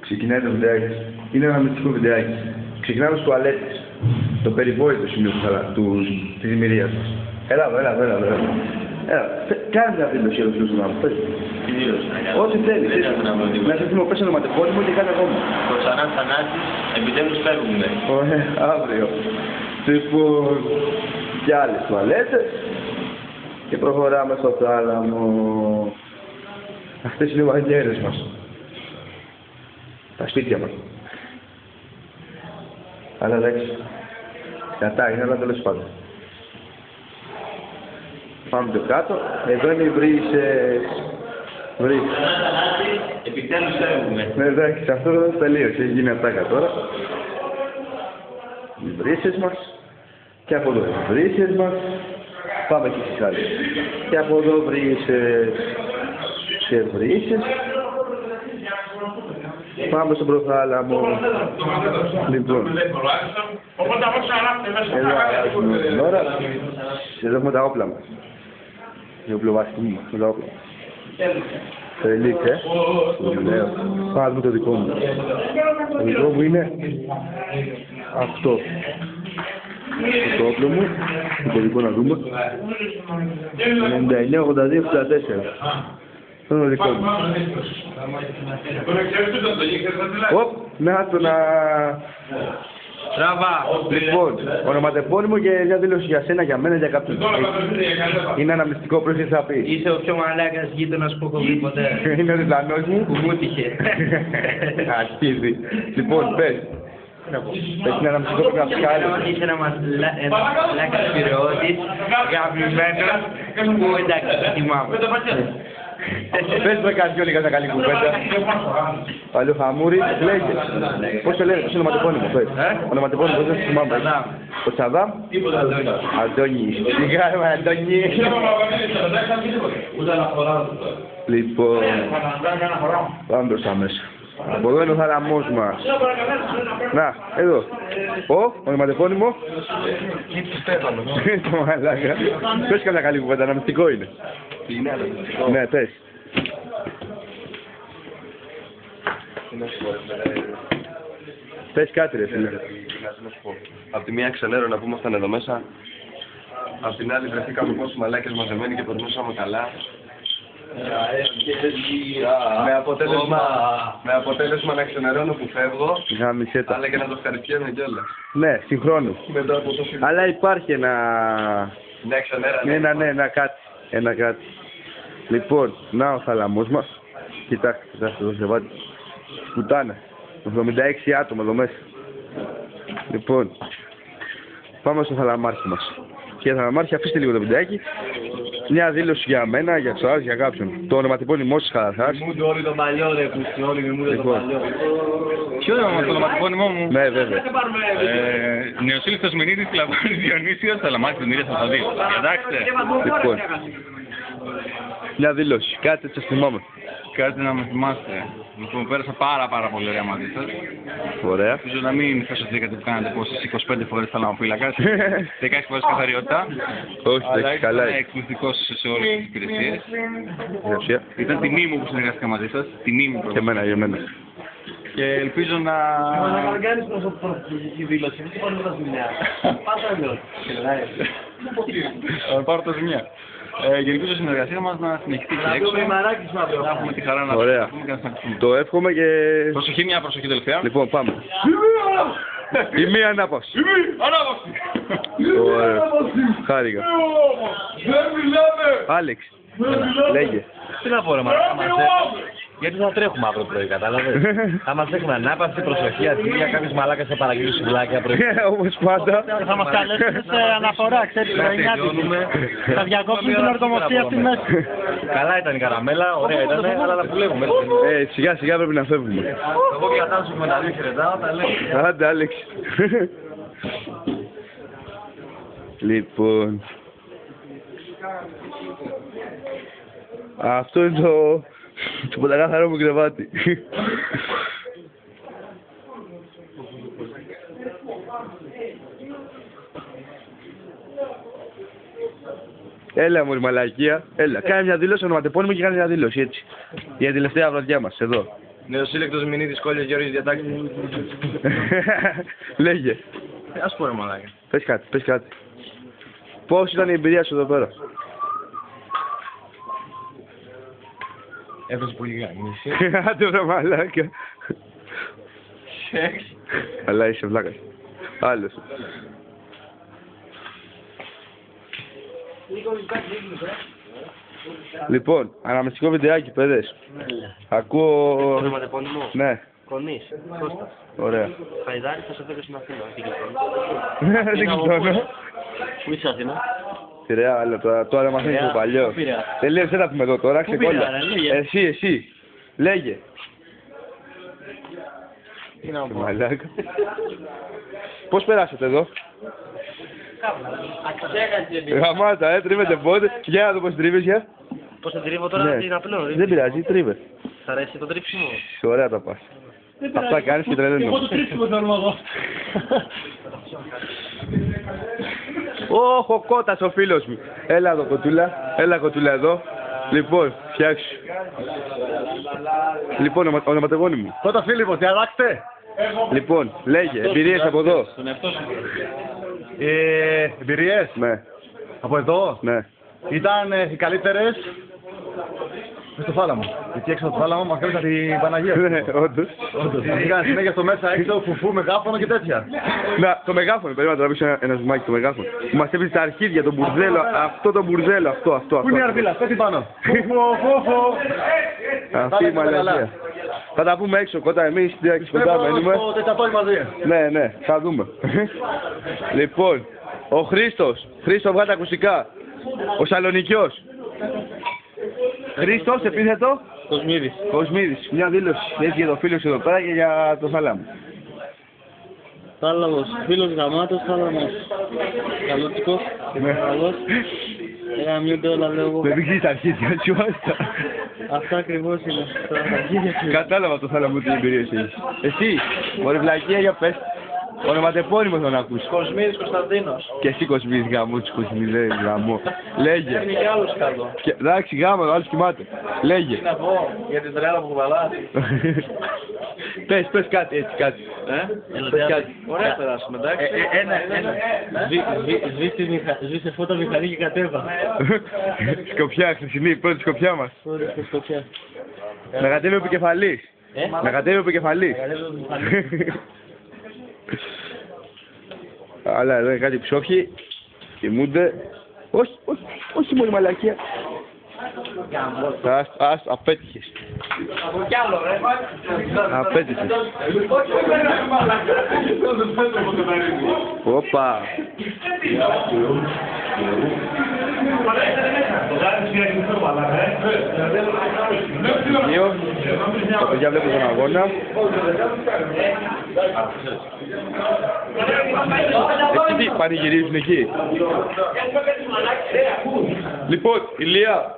Ξεκινάει το βιντεάκι. Είναι ένα μυστικό βιντεάκι. Ξεκινάμε στους τουαλέτες. Το περιβόητο σημείο της δημιουργίας μας. Έλα εδώ. Κάνε μια δήλωση εδώ στους δρόμους. Ό,τι θέλεις. Να σε θυμώ, πες ονοματεπώνυμο και κάνε ακόμα. Το Ξανά Θανάσης, επιτέλους φεύγουμε. Ωραία, αύριο. Λοιπόν, και άλλες τουαλέτες. Και προχωράμε στο θάλαμο. Αυτές είναι οι βαγγέρες μας. Τα σπίτια μας. Αλλά εντάξει. Κατά είναι, αλλά τέλος πάντων. Πάμε πιο κάτω. Εδώ είναι οι βρύσες. Επιτέλους φεύγουμε. Ναι, εντάξει, αυτό τελείωσε. Έχει γίνει ατάκα τώρα. Οι βρύσες μας. Και από εδώ οι βρύσες μας. Πάμε εκεί στις άλλες. Και από εδώ βρύσες. Και βρύσες. Πάμε στον προθάλαμο. Λοιπόν. Εδώ έχουμε τα όπλα μας. Οι οπλοβαστικοί μας, με τα όπλα. Τρελίκ, λέω. Πάμε δούμε το δικό μου. Το δικό μου είναι αυτό. Το όπλο μου, το δικό να δούμε. 99, 82, 64. Αυτό είναι το δικό μου. Οπ, να το να... Τραβά! Λοιπόν, ονοματεπώνυμο και μια δήλωση για σένα, για μένα, για κάποιον. Είναι ένα μυστικό πρόσχεση θα πει. Είσαι ο πιο μαλάκας γείτονας που έχω δει ποτέ. Είναι ο διπλανός μου. Που μου τύχε. Αρχίζει. Λοιπόν, πες. Πες είναι ένα μυστικό που να βγάλει. Είσαι ένα μαλάκας πυρεώτης, γαμημένος, που εντάξει, θυμάμαι. Πες με κάτι δυο λίγα τα καλή κουβέντα. Παλιό χαμούρι, λέγε. Πώς το λένε, πώς είναι ονοματεπώνυμο, πες. Ονοματεπώνυμο, πώς δεν θυμάμαι. Ο Τσαδάμ. Αντώνη. Σιγά είμαι Αντώνη. Λοιπόν, πάμε μπροστά μέσα. Από εδώ είναι ο θάλαμός μας. Να, εδώ. Ονοματεπώνυμο. Το μαλάκα. Πες καμιά καλή κουβέντα, ένα μυστικό είναι. Ναι, πες. Πες κάτι ρε φίλε. Απ' τη μία ξενέρο να πούμε ήμασταν εδώ μέσα. Απ' την άλλη βρεθήκαμε πόσοι μαλάκες μαζεμένοι και περνούσαμε καλά. Με αποτέλεσμα να ξενερώνω που φεύγω. Γάμισε τα. Αλλά και να το ευχαριστιέμαι κιόλας. Ναι, συγχρόνως. Αλλά υπάρχει ένα... Μια ξενέρα. Ένα κάτι. Λοιπόν, να ο θάλαμός μας. Κοιτάξτε εδώ στο ζεβάτι. Πουτάνα. 76 άτομα εδώ μέσα. Λοιπόν, πάμε στο θαλαμάρχη μας. Κύριε θαλαμάρχη, αφήστε λίγο το βιντεάκι. Μια δήλωση για μένα, για εσάς, για κάποιον. Το ονοματεπώνυμό σας καταρχάς. Μου το όλοι το παλιό, ρε Κουστιόλι, μου το παλιό. Ποιο είναι το ονοματεπώνυμό μου? Ναι, βέβαια. Νεοσύλλης Θεσμηνίδης, Λαβάνης Διονύσιος, Θαλαμάρχης Δημήτρης Θαδίου. Κοιτάξτε. Λοιπόν, μια δήλωση. Κάτι σας θυμάμαι. Κάτι να με θυμάστε. Λοιπόν, πέρασα πάρα πολύ ωραία μαζί σας. Ωραία. Ελπίζω να μην χασωθήκατε που κάνατε πόσες 25 φορές θαλαμοφύλακας, 16 φορές καθαριότητα. Όχι, αλλά καλά. ήσασταν εκπληκτικός σε όλες τις υπηρεσίες. Ευχαριστώ. Ήταν τιμή μου που συνεργάστηκα μαζί σας. Τιμή μου Και εμένα, για εμένα. Και ελπίζω να... Να κάνεις προσωπική δήλωση, δεν πάρω τα ζημιά. Πάτα εδώ. Θα πάρω τα ζημιά. Και ελπίζω η συνεργασία μας να συνεχιστεί και έξω. Να έχουμε τη χαρά να Ωραία. Το εύχομαι και... Προσοχή, μια προσοχή τελευταία. Λοιπόν, πάμε. Η μία ανάπαυση. Ανάπαυση! Ωραία. Χάρηκα. Άλεξ, λέγε. Τι να πω ρε γιατί θα τρέχουμε αύριο πρωί, κατάλαβες. Θα μας έχουμε ανάπαυση, προσοχή, ατύλια, κάποιος μαλάκας θα παραγγείλει σουβλάκια πρωί. Όπως πάντα. Θα μας καλέσουν σε αναφορά, ξέρεις, θα διακόψουν την ορκομοσία αυτή μέσα. Καλά ήταν η καραμέλα, ωραία ήταν, αλλά να πουλεύουμε. Σιγά σιγά πρέπει να φεύγουμε. Εγώ και κατάσου με τα δύο χαιρετάω, τα λέω. Άντε, Άλεξ. Λοιπόν. Αυτό είναι το πεντακάθαρό μου κρεβάτι. Έλα μωρή μαλακία, έλα. Κάνε μια δήλωση, ονοματεπώνυμο και κάνε μια δήλωση έτσι. Για την τελευταία βραδιά μας, εδώ. Νεοσύλλεκτος Μηνύτης Κόλλιος Γεωργής Διατάκης. Λέγε. Ας πω ρε μαλάκα. Πες κάτι, πες κάτι. Πώς ήταν η εμπειρία σου εδώ πέρα? Έφτασε πολύ γάμιση. Άντε βρε μαλάκα. Σεξ. Αλλά είσαι βλάκας. Άλλος. Λοιπόν, αναμνηστικό βιντεάκι, παιδες. Ακούω... Ονοματεπώνυμο. Ναι, Κονής. Κώστας. ωραία. Χαϊδάρη θα σε φέρω στην Αθήνα. Δεν κοιτώνω. Πού είσαι Αθήνα? Πειραιά, αλλά τώρα μαθαίνεις το παλιό. Τελείως, δεν θα πούμε εδώ τώρα, ξεκόλλα. Εσύ, λέγε. Τι να πω. Μαλάκα. Πώς περάσατε εδώ? Αξέχασε. Γαμάτα, τρίβετε πότε. Για να δω πώς τρίβεις, για. Πώς θα τρίβω τώρα Ναι. την απλό. Δεν πειράζει, τρίβε. Σ' αρέσει το τρίψιμο? Ωραία τα πας. Αυτά κάνεις και τρελαίνω. Εγώ το τρίψιμο θέλω εγώ. Ωχ, ο Κώτας ο φίλος μου. Έλα εδώ κοτούλα, έλα κοτούλα εδώ. Λοιπόν, φτιάξου. Λοιπόν, ονοματεγόνι μου. Κότα Φίλιππος, τι αλλάξτε. Λοιπόν, λέγε, εμπειρίες από εδώ. Εμπειρίες Ναι, από εδώ ναι. ήταν οι καλύτερες μες στο θάλαμο. Εκεί έξω από το θάλαμο μας κάλεσαν την Παναγία. Ναι, όντως. Είχαν συνέχεια στο μέσα έξω, φουφού, μεγάφωνο και τέτοια. Να, το μεγάφωνο, πρέπει να τραβήξω ένα ζουμάκι το μεγάφωνο. Μας έπεισε τα αρχίδια, το μπουρζέλο, αυτό το μπουρζέλο, αυτό. Πού είναι η αρβίλα, πέφτει πάνω. Φουφου. Αυτή η μαλακία. Θα τα πούμε έξω κοντά εμείς, τι κοντά μένουμε. Το τετατόι μαζί. Ναι, θα δούμε. Λοιπόν, ο Χρήστος, βγάλε τα ακουστικά. Ο Σαλονικιός. Χρήστος, επίθετο. Κοσμίδης, μια δήλωση. Έτσι για το φίλο σου εδώ πέρα και για το θάλαμο. Θάλαμος, φίλος γαμάτος, θάλαμος. Καλούτσικος, καλός. Ένα μειούνται όλα λέω εγώ. Δεν ξέρεις τα αρχίδια σου, άστα. Αυτά ακριβώς είναι. Τα αρχίδια σου. Κατάλαβα το θάλαμο την εμπειρία σου έχεις. Εσύ, μωρέ βλακία για πες. Ονοματεπώνυμο θα να ακούσεις. Κοσμίδης Κωνσταντίνος. Και εσύ Κοσμίδης γαμό, τους Κοσμίδες γαμό. Λέγε. Είναι και άλλος κάτω. Εντάξει γάμο, ο άλλος κοιμάται. Λέγε. Τι να πω για την τρέλα που κουβαλάς. Πες κάτι έτσι, κάτι. Πες κάτι. Ωραία περάσουμε, εντάξει. Ένα. Σβήστε φώτα μηχανή και κατέβα. Σκοπιά, χθεσινή, πρώτη σκοπιά μας. Ωραία, στο σκοπιά. Να κατέβει ο επικεφαλής. Να κατέβει ο επικεφαλής. Αλλά εδώ είναι κάτι ψόχοι. Κοιμούνται. Όχι μόλι μαλακία. Απέτυχες. Απέτυχες. Όπα. Τα παιδιά βλέπουν τον αγώνα. Εσύ τι πανηγυρίζουν εκεί. Λοιπόν, Ηλία,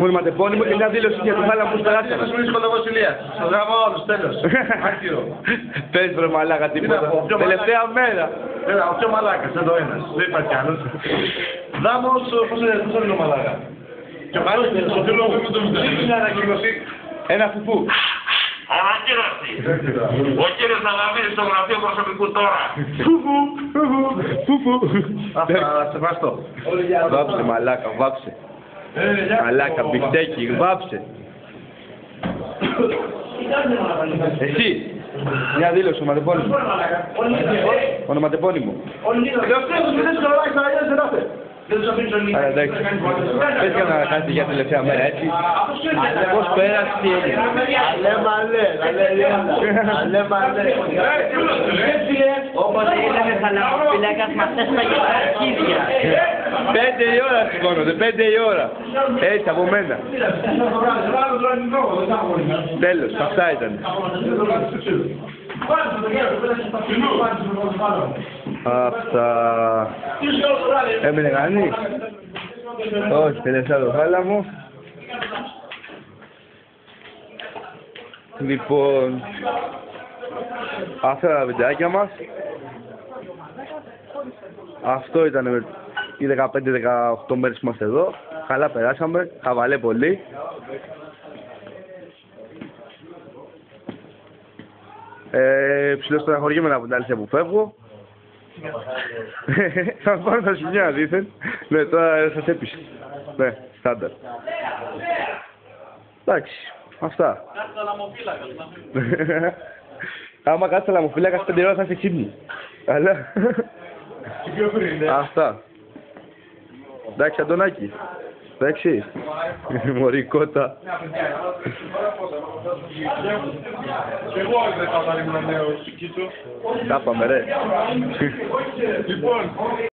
ονοματεπώνυμο και μια δήλωση για το θάλαμο που περάσαμε. Σου βρίσκω εγώ Ηλίας. Στο γράμμα όλους, τέλος. Άκυρο. Πες βρε μαλάκα τίποτα. Τελευταία μέρα. Ο πιο μαλάκας, εδώ ένας. Δεν υπάρχει άλλος. Δάμος, πώς είναι ο μαλάκα. Και πάλι στο φίλο μου που είναι ανακοινωσή. Ένα φουφού. Ανακοίνωση. Ο κύριος Αλαμίδης στο γραφείο προσωπικού τώρα. Φουφού. Αυτά, σε ευχαριστώ. Βάψε μαλάκα, βάψε. Μαλάκα, μπιφτέκι, βάψε. Εσύ, μια δήλωση, ονοματεπώνυμο. Ονοματεπώνυμο. Άρα εντάξει, πες κανένα κάτι για τελευταία μέρα, έτσι. Πώς πέρασε, τι έγινε. Αλέ μαλέ. Όπως είδαμε θαλαμοφυλάκας μας έσπαγε τα αρχίδια. 5 η ώρα σηκώνονται, 5 η ώρα. Έτσι, από μένα. Τέλος, αυτά ήταν. Αυτά. Έμεινε κανείς. Όχι, τελευταία το θάλαμο. Λοιπόν, αυτά τα βιντεάκια μας. Αυτό ήταν οι 15-18 μέρες που είμαστε εδώ. Καλά περάσαμε, χαβαλέ πολύ. Ψιλοστεναχωριέμαι από την αλήθεια που φεύγω. Θα πάρω τα σημεία δήθεν. Ναι, τώρα σας έπεισε. Ναι, στάνταρ. Εντάξει, αυτά. Άμα κάτσε λαμοφύλακας 5 ώρα θα είσαι ξύπνη. Αλλά... Αυτά. Εντάξει, Αντωνάκη. Εντάξει. Μωρικότα. Εγώ δεν θα ήμουν νέος, κοίτω. Τα πάμε ρε. Λοιπόν.